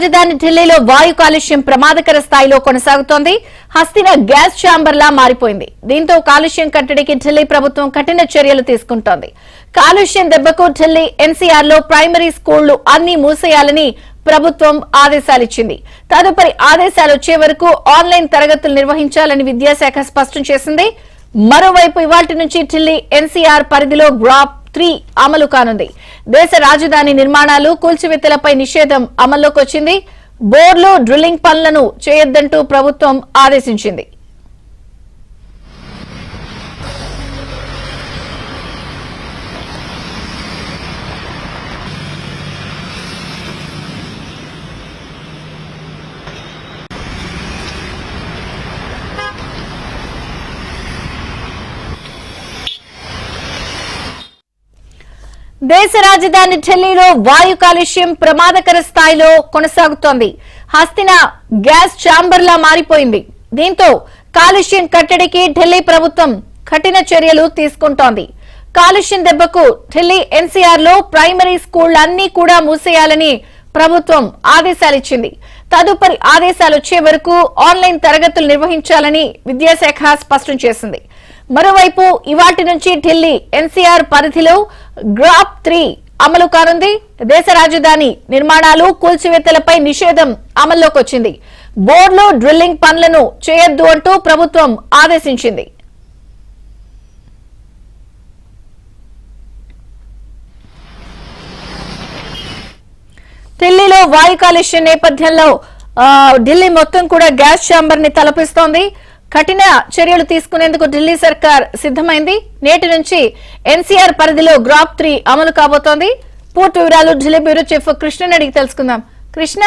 రాజధాని ఢిల్లీలో వాయు కాలుష్యం ప్రమాదకర స్థాయిలో కొనసాగుతోంది. హస్తిన గ్యాస్ ఛాంబర్లా మారిపోయింది. దీంతో కాలుష్యం కట్టడికి ఢిల్లీ ప్రభుత్వం కఠిన చర్యలు తీసుకుంటోంది. కాలుష్యం దెబ్బకు ఢిల్లీ ఎన్సీఆర్ లో ప్రైమరీ స్కూళ్లు అన్ని మూసేయాలని ప్రభుత్వం ఆదేశాలిచ్చింది. తదుపరి ఆదేశాలు వచ్చే వరకు ఆన్లైన్ తరగతులు నిర్వహించాలని విద్యాశాఖ స్పష్టం చేసింది. మరోవైపు ఇవాళ్టి నుంచి ఢిల్లీ ఎన్సీఆర్ పరిధిలో గ్రాప్ 3 అమలు కానుంది. దేశ రాజధాని నిర్మాణాలు కూల్చివేతలపై నిషేధం అమల్లోకి వచ్చింది. బోర్లు డ్రిల్లింగ్ పనులను చేయొద్దంటూ ప్రభుత్వం ఆదేశించింది. దేశ రాజధాని ఢిల్లీలో వాయు కాలుష్యం ప్రమాదకర స్థాయిలో కొనసాగుతోంది. హస్తిన గ్యాస్ ఛాంబర్లా మారిపోయింది. దీంతో కాలుష్యం కట్టడికి ఢిల్లీ ప్రభుత్వం కఠిన చర్యలు తీసుకుంటోంది. కాలుష్యం దెబ్బకు ఢిల్లీ ఎన్సీఆర్ లో ప్రైమరీ స్కూళ్లన్నీ కూడా మూసేయాలని ప్రభుత్వం ఆదేశాలిచ్చింది. తదుపరి ఆదేశాలు వచ్చే వరకు ఆన్లైన్ తరగతులు నిర్వహించాలని విద్యాశాఖ స్పష్టం చేసింది. మరోవైపు ఇవాటి నుంచి ఢిల్లీ ఎన్సీఆర్ పరిధిలో గ్రాప్ 3 అమలు కానుంది. దేశ రాజధాని నిర్మాణాలు కూల్చివేతలపై నిషేధం అమల్లోకి వచ్చింది. బోర్లు డ్రిల్లింగ్ పనులను చేయొద్దు అంటూ ప్రభుత్వం ఆదేశించింది. ఢిల్లీలో వాయు కాలుష్యం నేపథ్యంలో ఢిల్లీ మొత్తం కూడా గ్యాస్ ఛాంబర్ ని తలపిస్తోంది. కఠిన చర్యలు తీసుకునేందుకు ఢిల్లీ సర్కార్ సిద్దమైంది. నేటి నుంచి ఎన్సీఆర్ పరిధిలో గ్రాప్ 3 అమలు కాబోతోంది. పూర్తి వివరాలు ఢిల్లీ బ్యూరో చీఫ్ కృష్ణని అడిగి తెలుసుకుందాం. కృష్ణ,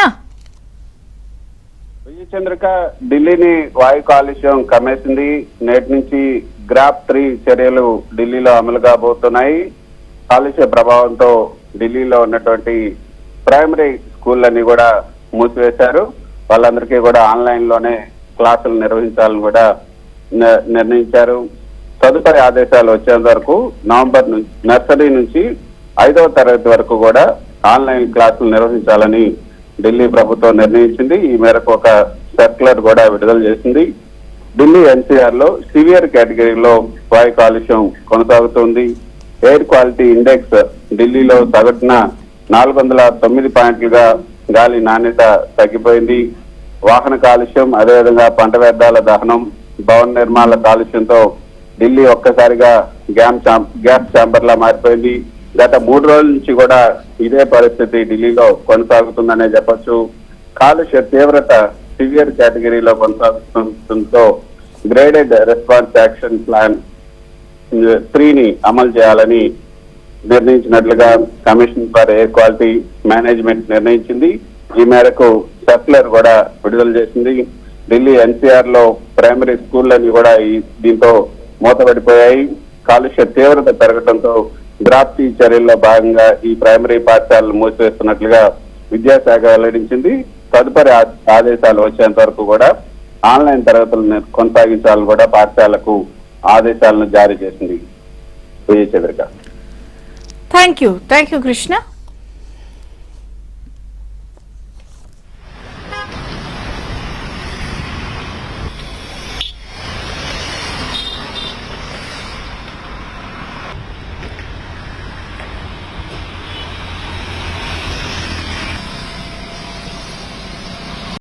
చంద్రిక, ఢిల్లీని వాయు కాలుష్యం కమ్మేసింది. నేటి నుంచి గ్రాప్ 3 చర్యలు ఢిల్లీలో అమలు కాబోతున్నాయి. కాలుష్య ప్రభావంతో ఢిల్లీలో ఉన్నటువంటి ప్రైమరీ స్కూళ్ళన్నీ కూడా మూసివేశారు. వాళ్ళందరికీ కూడా ఆన్లైన్ లోనే క్లాసులు నిర్వహించాలని కూడా నిర్ణయించారు. తదుపరి ఆదేశాలు వచ్చేంత వరకు నవంబర్ నుంచి నర్సరీ నుంచి 5వ తరగతి వరకు కూడా ఆన్లైన్ క్లాసులు నిర్వహించాలని ఢిల్లీ ప్రభుత్వం నిర్ణయించింది. ఈ మేరకు ఒక సర్క్యులర్ కూడా విడుదల చేసింది. ఢిల్లీ ఎన్సీఆర్ లో సివియర్ కేటగిరీలో వాయు కాలుష్యం కొనసాగుతోంది. ఎయిర్ క్వాలిటీ ఇండెక్స్ ఢిల్లీలో సగటున 409 పాయింట్లుగా గాలి నాణ్యత తగ్గిపోయింది. వాహన కాలుష్యం, అదేవిధంగా పంట వ్యర్థాల దహనం, భవన నిర్మాణాల కాలుష్యంతో ఢిల్లీ ఒక్కసారిగా గ్యాస్ ఛాంబర్ లా మారిపోయింది. గత 3 రోజుల నుంచి కూడా ఇదే పరిస్థితి ఢిల్లీలో కొనసాగుతుందనే చెప్పొచ్చు. కాలుష్య తీవ్రత సివియర్ కేటగిరీలో కొనసాగుతుండటంతో గ్రేడెడ్ రెస్పాన్స్ యాక్షన్ ప్లాన్ 3ని అమలు చేయాలని నిర్ణయించినట్లుగా commission for air quality management నిర్ణయించింది. ఈ మేరకు సర్క్యులర్ కూడా విడుదల చేసింది. ఢిల్లీ ఎన్సీఆర్ లో ప్రైమరీ స్కూళ్ళన్నీ కూడా దీంతో మూతపడిపోయాయి. కాలుష్య తీవ్రత పెరగడంతో గ్రాప్ 3 చర్యల్లో భాగంగా ఈ ప్రైమరీ పాఠశాలలు మూసివేస్తున్నట్లుగా విద్యాశాఖ వెల్లడించింది. తదుపరి ఆదేశాలు వచ్చేంత వరకు కూడా ఆన్లైన్ తరగతులను కొనసాగించాలని కూడా పాఠశాలకు ఆదేశాలను జారీ చేసింది. విజయ చంద్రిక. Thank you Krishna.